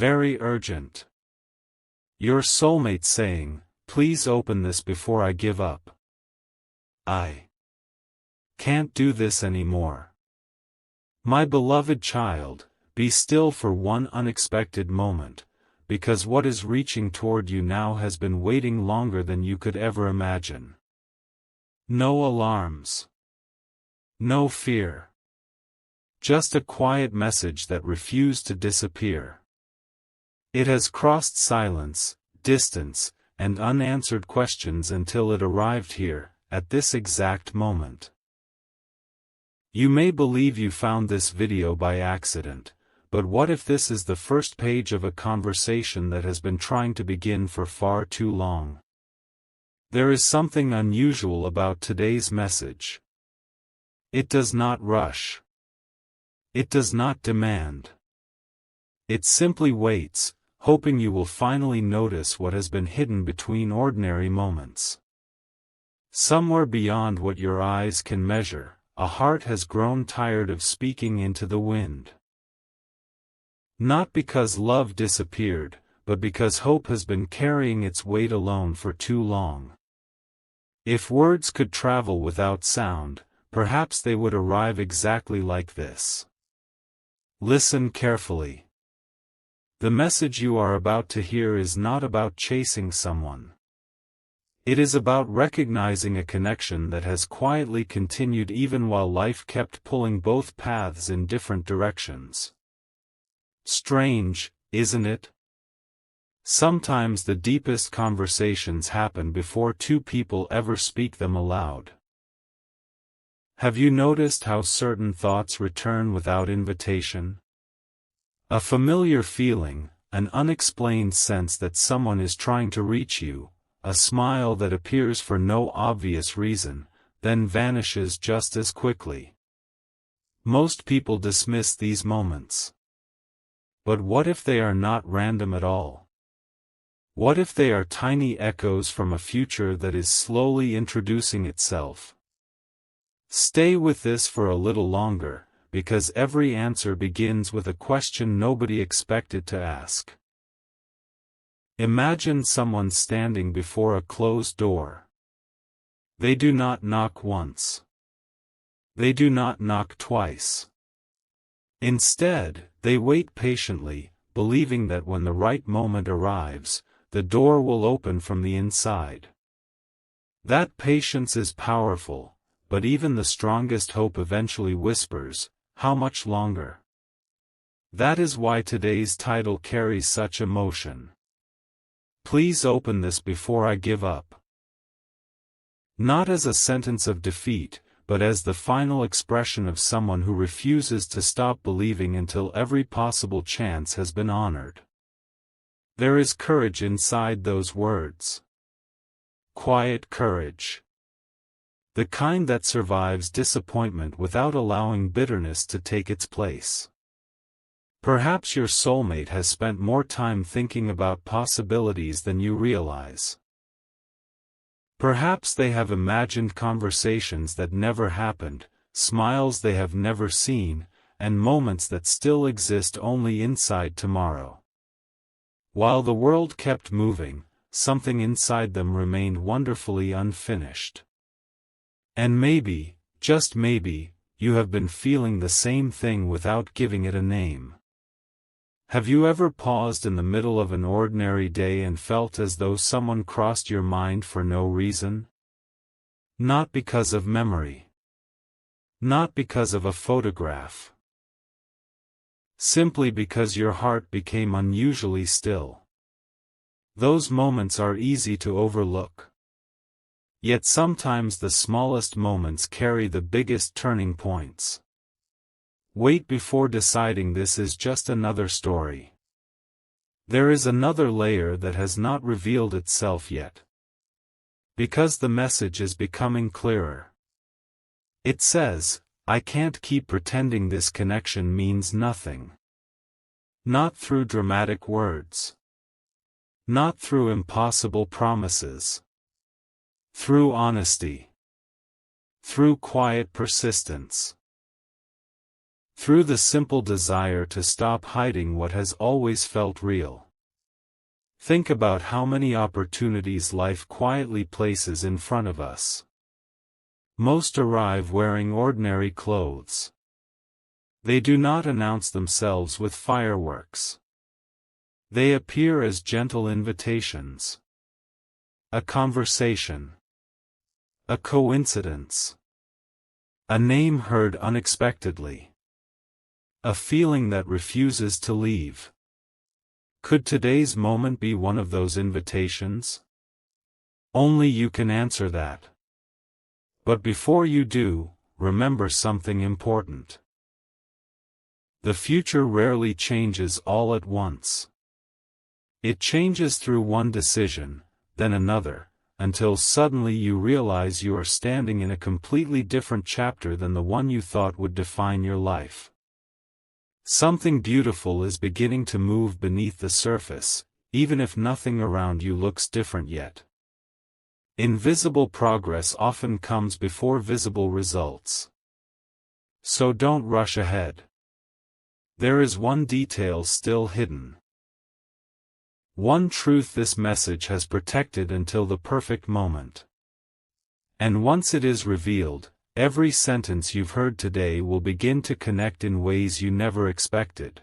Very urgent. Your soulmate saying, please open this before I give up. I can't do this anymore. My beloved child, be still for one unexpected moment, because what is reaching toward you now has been waiting longer than you could ever imagine. No alarms. No fear. Just a quiet message that refused to disappear. It has crossed silence, distance, and unanswered questions until it arrived here, at this exact moment. You may believe you found this video by accident, but what if this is the first page of a conversation that has been trying to begin for far too long? There is something unusual about today's message. It does not rush. It does not demand. It simply waits, hoping you will finally notice what has been hidden between ordinary moments. Somewhere beyond what your eyes can measure, a heart has grown tired of speaking into the wind. Not because love disappeared, but because hope has been carrying its weight alone for too long. If words could travel without sound, perhaps they would arrive exactly like this. Listen carefully. The message you are about to hear is not about chasing someone. It is about recognizing a connection that has quietly continued even while life kept pulling both paths in different directions. Strange, isn't it? Sometimes the deepest conversations happen before two people ever speak them aloud. Have you noticed how certain thoughts return without invitation? A familiar feeling, an unexplained sense that someone is trying to reach you, a smile that appears for no obvious reason, then vanishes just as quickly. Most people dismiss these moments. But what if they are not random at all? What if they are tiny echoes from a future that is slowly introducing itself? Stay with this for a little longer, because every answer begins with a question nobody expected to ask. Imagine someone standing before a closed door. They do not knock once. They do not knock twice. Instead, they wait patiently, believing that when the right moment arrives, the door will open from the inside. That patience is powerful, but even the strongest hope eventually whispers, "How much longer?" That is why today's title carries such emotion. Please open this before I give up. Not as a sentence of defeat, but as the final expression of someone who refuses to stop believing until every possible chance has been honored. There is courage inside those words. Quiet courage. The kind that survives disappointment without allowing bitterness to take its place. Perhaps your soulmate has spent more time thinking about possibilities than you realize. Perhaps they have imagined conversations that never happened, smiles they have never seen, and moments that still exist only inside tomorrow. While the world kept moving, something inside them remained wonderfully unfinished. And maybe, just maybe, you have been feeling the same thing without giving it a name. Have you ever paused in the middle of an ordinary day and felt as though someone crossed your mind for no reason? Not because of memory. Not because of a photograph. Simply because your heart became unusually still. Those moments are easy to overlook. Yet sometimes the smallest moments carry the biggest turning points. Wait before deciding this is just another story. There is another layer that has not revealed itself yet. Because the message is becoming clearer. It says, I can't keep pretending this connection means nothing. Not through dramatic words. Not through impossible promises. Through honesty. Through quiet persistence. through the simple desire to stop hiding what has always felt real. Think about how many opportunities life quietly places in front of us. Most arrive wearing ordinary clothes. They do not announce themselves with fireworks. They appear as gentle invitations. A conversation. A coincidence. A name heard unexpectedly. A feeling that refuses to leave. Could today's moment be one of those invitations? Only you can answer that. But before you do, remember something important. The future rarely changes all at once. It changes through one decision, then another, until suddenly you realize you are standing in a completely different chapter than the one you thought would define your life. Something beautiful is beginning to move beneath the surface, even if nothing around you looks different yet. Invisible progress often comes before visible results. So don't rush ahead. There is one detail still hidden. One truth this message has protected until the perfect moment. And once it is revealed, every sentence you've heard today will begin to connect in ways you never expected.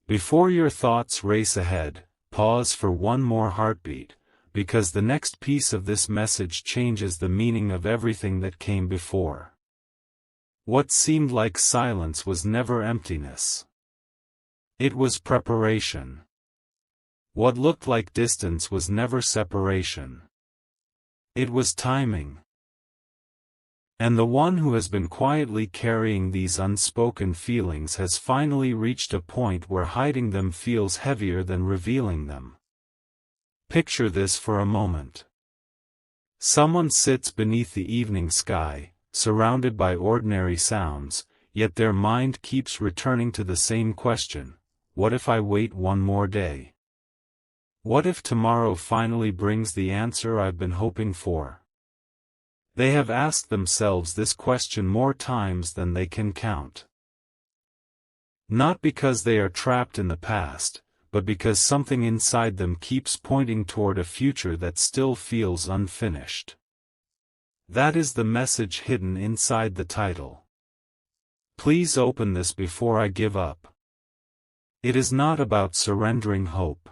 Before your thoughts race ahead, pause for one more heartbeat, because the next piece of this message changes the meaning of everything that came before. What seemed like silence was never emptiness. It was preparation. What looked like distance was never separation. It was timing. And the one who has been quietly carrying these unspoken feelings has finally reached a point where hiding them feels heavier than revealing them. Picture this for a moment. Someone sits beneath the evening sky, surrounded by ordinary sounds, yet their mind keeps returning to the same question: what if I wait one more day? What if tomorrow finally brings the answer I've been hoping for? They have asked themselves this question more times than they can count. Not because they are trapped in the past, but because something inside them keeps pointing toward a future that still feels unfinished. That is the message hidden inside the title. Please open this before I give up. It is not about surrendering hope.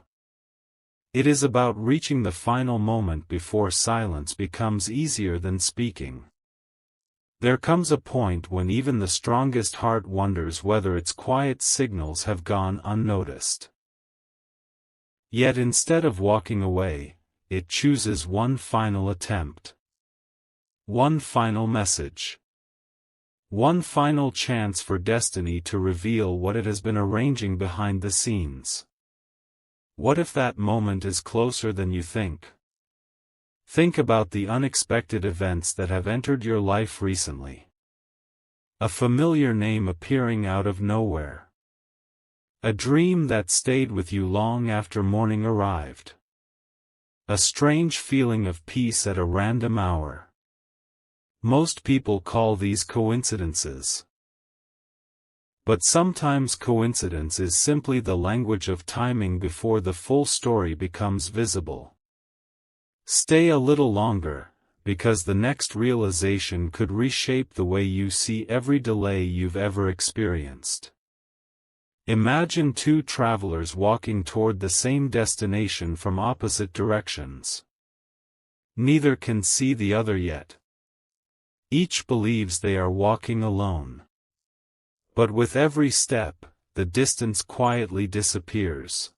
It is about reaching the final moment before silence becomes easier than speaking. There comes a point when even the strongest heart wonders whether its quiet signals have gone unnoticed. Yet instead of walking away, it chooses one final attempt. One final message. One final chance for destiny to reveal what it has been arranging behind the scenes. What if that moment is closer than you think? Think about the unexpected events that have entered your life recently. A familiar name appearing out of nowhere. A dream that stayed with you long after morning arrived. A strange feeling of peace at a random hour. Most people call these coincidences. But sometimes coincidence is simply the language of timing before the full story becomes visible. Stay a little longer, because the next realization could reshape the way you see every delay you've ever experienced. Imagine two travelers walking toward the same destination from opposite directions. Neither can see the other yet. Each believes they are walking alone. But with every step, the distance quietly disappears.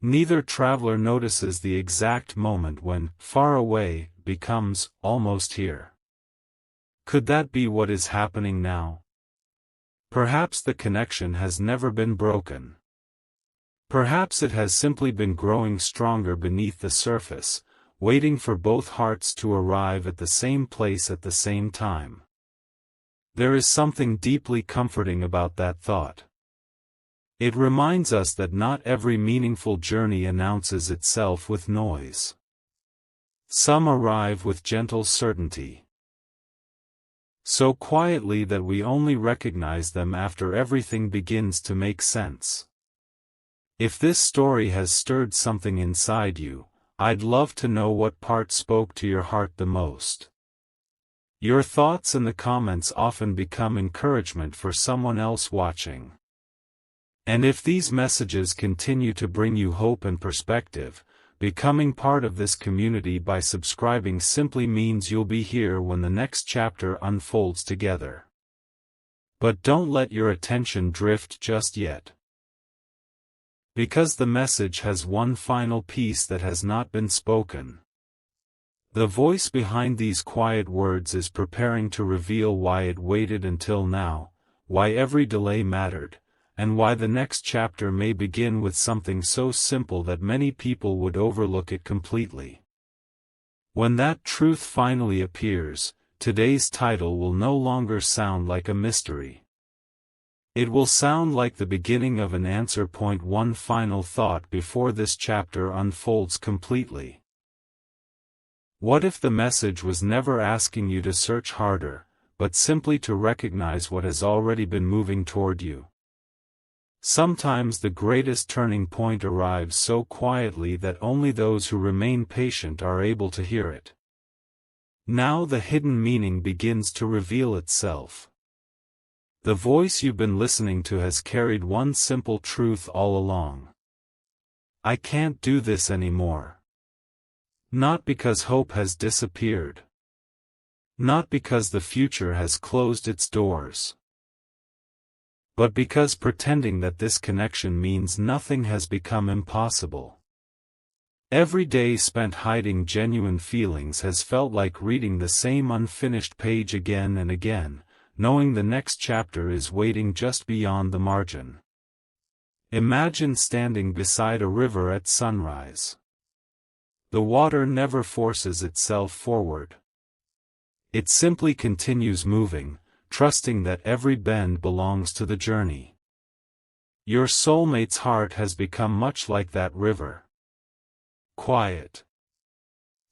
Neither traveler notices the exact moment when far away becomes almost here. Could that be what is happening now? Perhaps the connection has never been broken. Perhaps it has simply been growing stronger beneath the surface, waiting for both hearts to arrive at the same place at the same time. There is something deeply comforting about that thought. It reminds us that not every meaningful journey announces itself with noise. Some arrive with gentle certainty. So quietly that we only recognize them after everything begins to make sense. If this story has stirred something inside you, I'd love to know what part spoke to your heart the most. Your thoughts in the comments often become encouragement for someone else watching. And if these messages continue to bring you hope and perspective, becoming part of this community by subscribing simply means you'll be here when the next chapter unfolds together. But don't let your attention drift just yet. Because the message has one final piece that has not been spoken. The voice behind these quiet words is preparing to reveal why it waited until now, why every delay mattered, and why the next chapter may begin with something so simple that many people would overlook it completely. When that truth finally appears, today's title will no longer sound like a mystery. It will sound like the beginning of an answer. One final thought before this chapter unfolds completely. What if the message was never asking you to search harder, but simply to recognize what has already been moving toward you? Sometimes the greatest turning point arrives so quietly that only those who remain patient are able to hear it. Now the hidden meaning begins to reveal itself. The voice you've been listening to has carried one simple truth all along. I can't do this anymore. Not because hope has disappeared. Not because the future has closed its doors. But because pretending that this connection means nothing has become impossible. Every day spent hiding genuine feelings has felt like reading the same unfinished page again and again, knowing the next chapter is waiting just beyond the margin. Imagine standing beside a river at sunrise. The water never forces itself forward. It simply continues moving, trusting that every bend belongs to the journey. Your soulmate's heart has become much like that river. Quiet.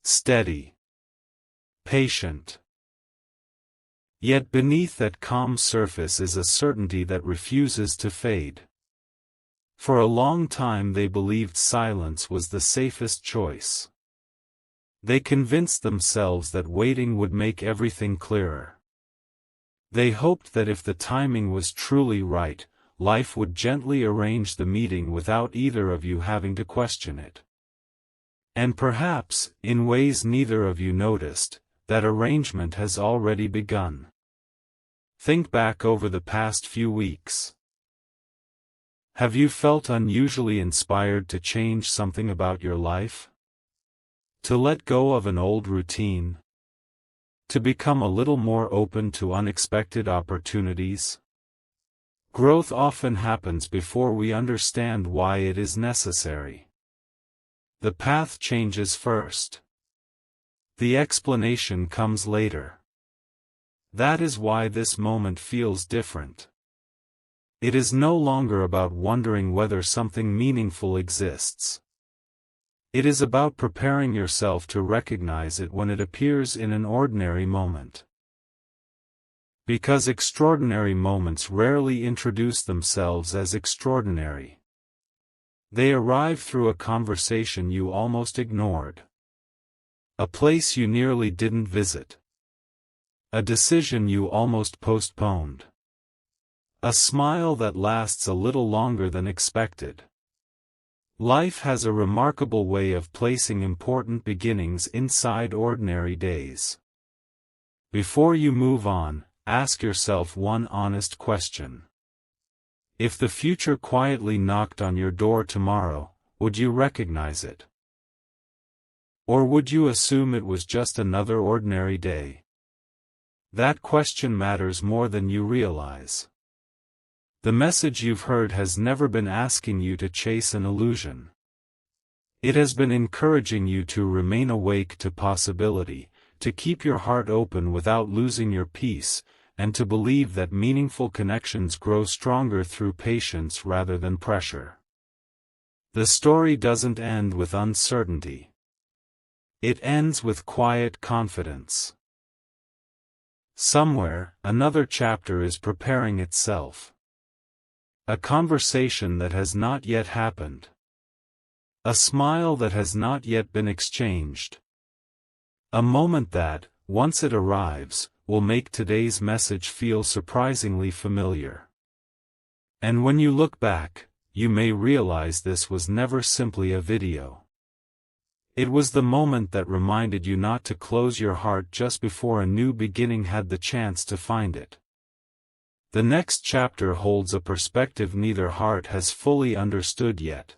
Steady. Patient. Yet beneath that calm surface is a certainty that refuses to fade. For a long time they believed silence was the safest choice. They convinced themselves that waiting would make everything clearer. They hoped that if the timing was truly right, life would gently arrange the meeting without either of you having to question it. And perhaps, in ways neither of you noticed, that arrangement has already begun. Think back over the past few weeks. Have you felt unusually inspired to change something about your life? To let go of an old routine? To become a little more open to unexpected opportunities? Growth often happens before we understand why it is necessary. The path changes first. The explanation comes later. That is why this moment feels different. It is no longer about wondering whether something meaningful exists. It is about preparing yourself to recognize it when it appears in an ordinary moment. Because extraordinary moments rarely introduce themselves as extraordinary. They arrive through a conversation you almost ignored. A place you nearly didn't visit. A decision you almost postponed. A smile that lasts a little longer than expected. Life has a remarkable way of placing important beginnings inside ordinary days. Before you move on, ask yourself one honest question. If the future quietly knocked on your door tomorrow, would you recognize it? Or would you assume it was just another ordinary day? That question matters more than you realize. The message you've heard has never been asking you to chase an illusion. It has been encouraging you to remain awake to possibility, to keep your heart open without losing your peace, and to believe that meaningful connections grow stronger through patience rather than pressure. The story doesn't end with uncertainty. It ends with quiet confidence. Somewhere, another chapter is preparing itself. A conversation that has not yet happened. A smile that has not yet been exchanged. A moment that, once it arrives, will make today's message feel surprisingly familiar. And when you look back, you may realize this was never simply a video. It was the moment that reminded you not to close your heart just before a new beginning had the chance to find it. The next chapter holds a perspective neither heart has fully understood yet.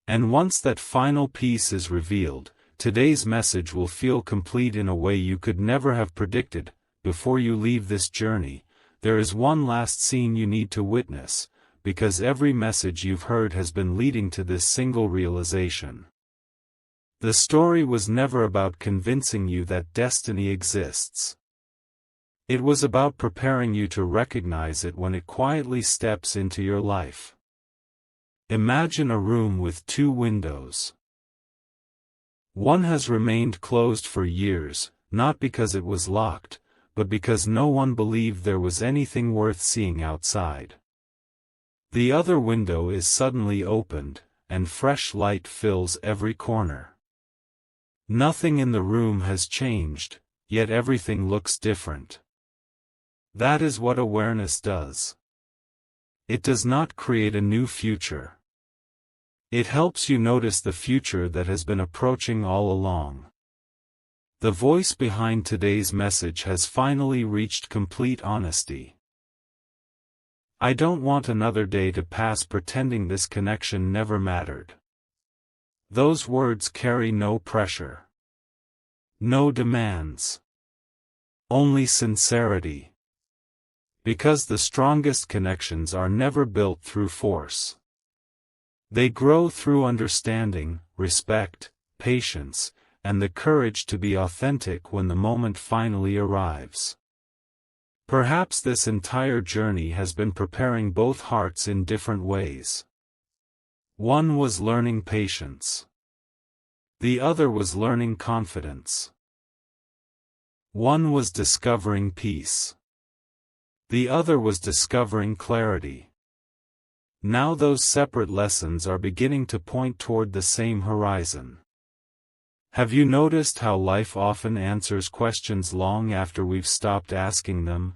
And once that final piece is revealed, today's message will feel complete in a way you could never have predicted. Before you leave this journey, there is one last scene you need to witness, because every message you've heard has been leading to this single realization. The story was never about convincing you that destiny exists. It was about preparing you to recognize it when it quietly steps into your life. Imagine a room with two windows. One has remained closed for years, not because it was locked, but because no one believed there was anything worth seeing outside. The other window is suddenly opened, and fresh light fills every corner. Nothing in the room has changed, yet everything looks different. That is what awareness does. It does not create a new future. It helps you notice the future that has been approaching all along. The voice behind today's message has finally reached complete honesty. I don't want another day to pass pretending this connection never mattered. Those words carry no pressure. No demands. Only sincerity. Because the strongest connections are never built through force. They grow through understanding, respect, patience, and the courage to be authentic when the moment finally arrives. Perhaps this entire journey has been preparing both hearts in different ways. One was learning patience. The other was learning confidence. One was discovering peace. The other was discovering clarity. Now those separate lessons are beginning to point toward the same horizon. Have you noticed how life often answers questions long after we've stopped asking them?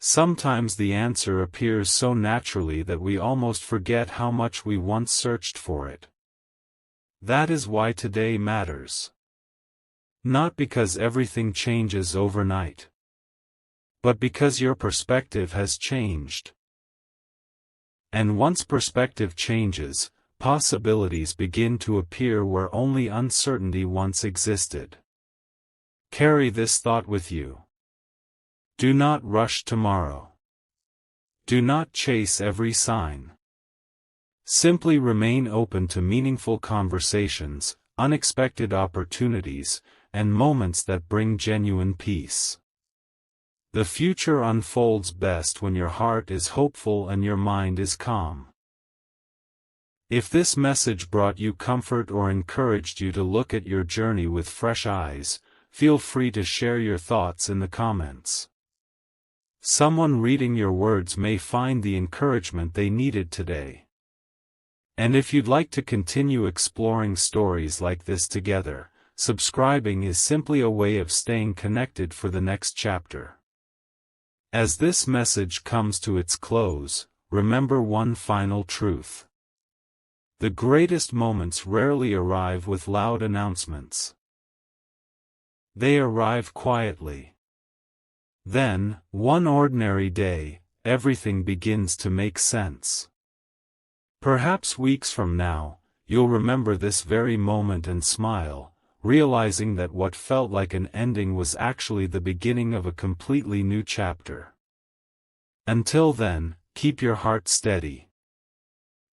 Sometimes the answer appears so naturally that we almost forget how much we once searched for it. That is why today matters. Not because everything changes overnight, but because your perspective has changed. And once perspective changes, possibilities begin to appear where only uncertainty once existed. Carry this thought with you. Do not rush tomorrow. Do not chase every sign. Simply remain open to meaningful conversations, unexpected opportunities, and moments that bring genuine peace. The future unfolds best when your heart is hopeful and your mind is calm. If this message brought you comfort or encouraged you to look at your journey with fresh eyes, feel free to share your thoughts in the comments. Someone reading your words may find the encouragement they needed today. And if you'd like to continue exploring stories like this together, subscribing is simply a way of staying connected for the next chapter. As this message comes to its close, remember one final truth. The greatest moments rarely arrive with loud announcements. They arrive quietly. Then, one ordinary day, everything begins to make sense. Perhaps weeks from now, you'll remember this very moment and smile, realizing that what felt like an ending was actually the beginning of a completely new chapter. Until then, keep your heart steady.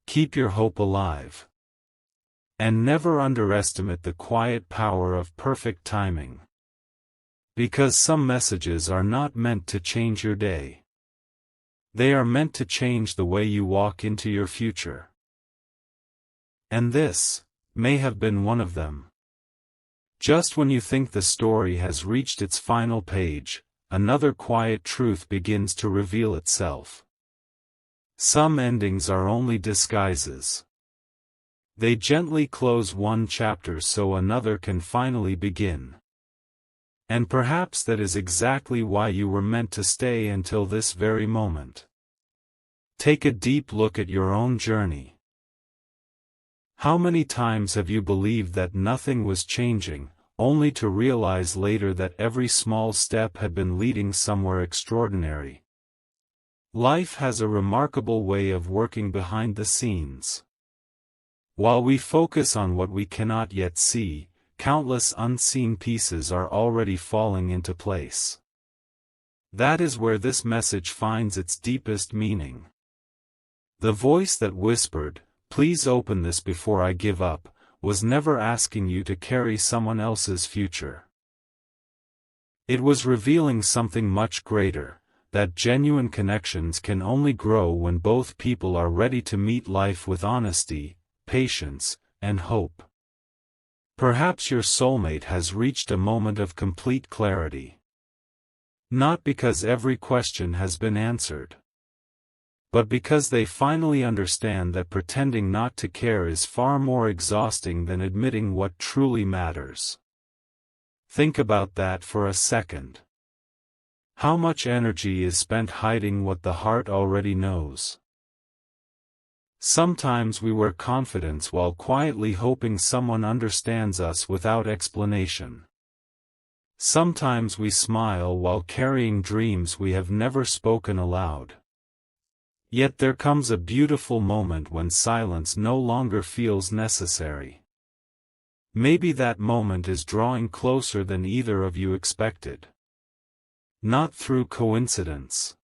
Keep your hope alive. And never underestimate the quiet power of perfect timing. Because some messages are not meant to change your day. They are meant to change the way you walk into your future. And this may have been one of them. Just when you think the story has reached its final page, another quiet truth begins to reveal itself. Some endings are only disguises. They gently close one chapter so another can finally begin. And perhaps that is exactly why you were meant to stay until this very moment. Take a deep look at your own journey. How many times have you believed that nothing was changing, only to realize later that every small step had been leading somewhere extraordinary? Life has a remarkable way of working behind the scenes. While we focus on what we cannot yet see, countless unseen pieces are already falling into place. That is where this message finds its deepest meaning. The voice that whispered, "Please open this before I give up," was never asking you to carry someone else's future. It was revealing something much greater, that genuine connections can only grow when both people are ready to meet life with honesty, patience, and hope. Perhaps your soulmate has reached a moment of complete clarity. Not because every question has been answered, but because they finally understand that pretending not to care is far more exhausting than admitting what truly matters. Think about that for a second. How much energy is spent hiding what the heart already knows? Sometimes we wear confidence while quietly hoping someone understands us without explanation. Sometimes we smile while carrying dreams we have never spoken aloud. Yet there comes a beautiful moment when silence no longer feels necessary. Maybe that moment is drawing closer than either of you expected. Not through coincidence,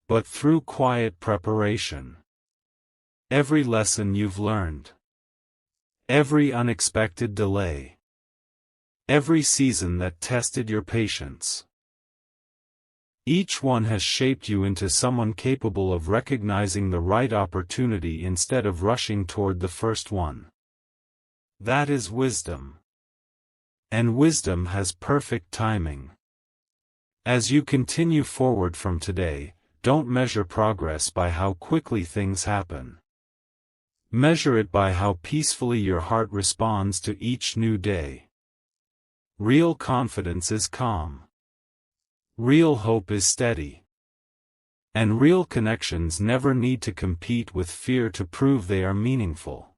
but through quiet preparation. Every lesson you've learned, every unexpected delay, every season that tested your patience. Each one has shaped you into someone capable of recognizing the right opportunity instead of rushing toward the first one. That is wisdom. And wisdom has perfect timing. As you continue forward from today, don't measure progress by how quickly things happen. Measure it by how peacefully your heart responds to each new day. Real confidence is calm. Real hope is steady. And real connections never need to compete with fear to prove they are meaningful.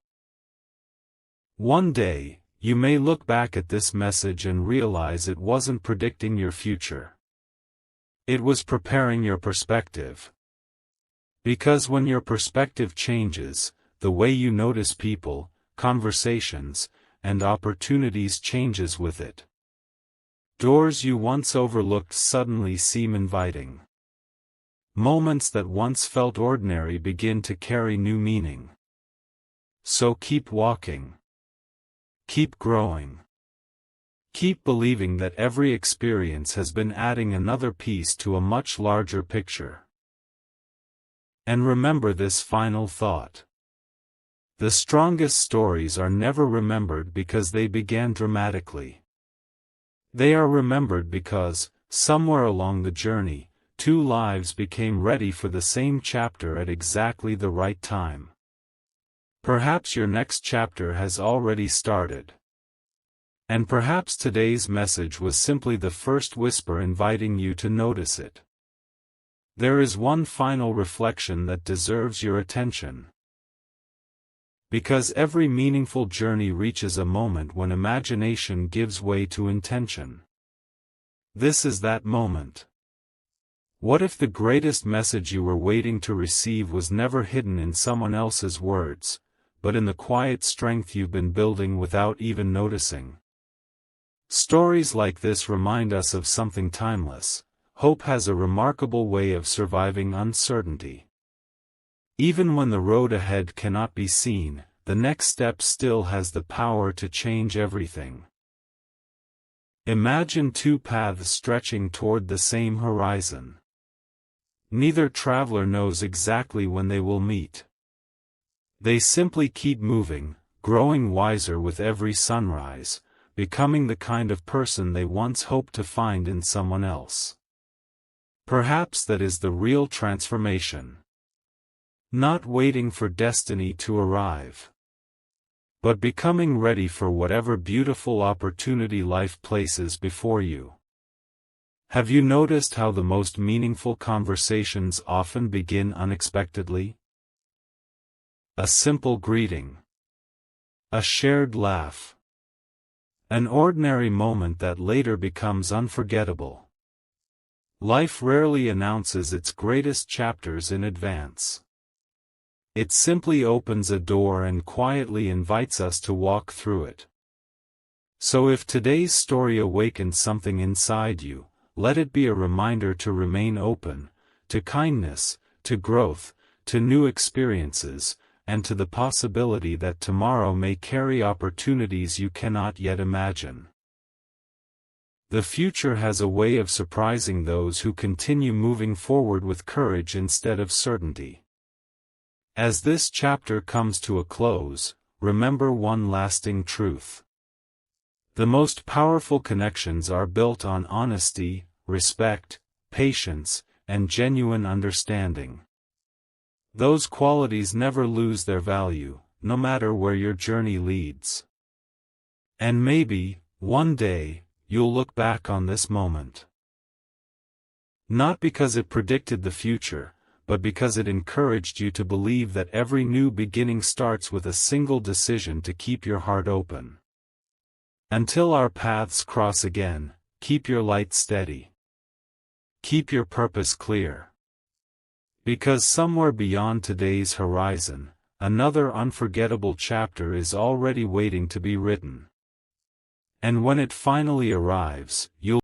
One day, you may look back at this message and realize it wasn't predicting your future. It was preparing your perspective. Because when your perspective changes, the way you notice people, conversations, and opportunities changes with it. Doors you once overlooked suddenly seem inviting. Moments that once felt ordinary begin to carry new meaning. So keep walking. Keep growing. Keep believing that every experience has been adding another piece to a much larger picture. And remember this final thought. The strongest stories are never remembered because they began dramatically. They are remembered because, somewhere along the journey, two lives became ready for the same chapter at exactly the right time. Perhaps your next chapter has already started. And perhaps today's message was simply the first whisper inviting you to notice it. There is one final reflection that deserves your attention. Because every meaningful journey reaches a moment when imagination gives way to intention. This is that moment. What if the greatest message you were waiting to receive was never hidden in someone else's words, but in the quiet strength you've been building without even noticing? Stories like this remind us of something timeless. Hope has a remarkable way of surviving uncertainty. Even when the road ahead cannot be seen, the next step still has the power to change everything. Imagine two paths stretching toward the same horizon. Neither traveler knows exactly when they will meet. They simply keep moving, growing wiser with every sunrise, becoming the kind of person they once hoped to find in someone else. Perhaps that is the real transformation. Not waiting for destiny to arrive, but becoming ready for whatever beautiful opportunity life places before you. Have you noticed how the most meaningful conversations often begin unexpectedly? A simple greeting. A shared laugh. An ordinary moment that later becomes unforgettable. Life rarely announces its greatest chapters in advance. It simply opens a door and quietly invites us to walk through it. So if today's story awakened something inside you, let it be a reminder to remain open, to kindness, to growth, to new experiences, and to the possibility that tomorrow may carry opportunities you cannot yet imagine. The future has a way of surprising those who continue moving forward with courage instead of certainty. As this chapter comes to a close, remember one lasting truth. The most powerful connections are built on honesty, respect, patience, and genuine understanding. Those qualities never lose their value, no matter where your journey leads. And maybe, one day, you'll look back on this moment. Not because it predicted the future, but because it encouraged you to believe that every new beginning starts with a single decision to keep your heart open. Until our paths cross again, keep your light steady. Keep your purpose clear. Because somewhere beyond today's horizon, another unforgettable chapter is already waiting to be written. And when it finally arrives, you'll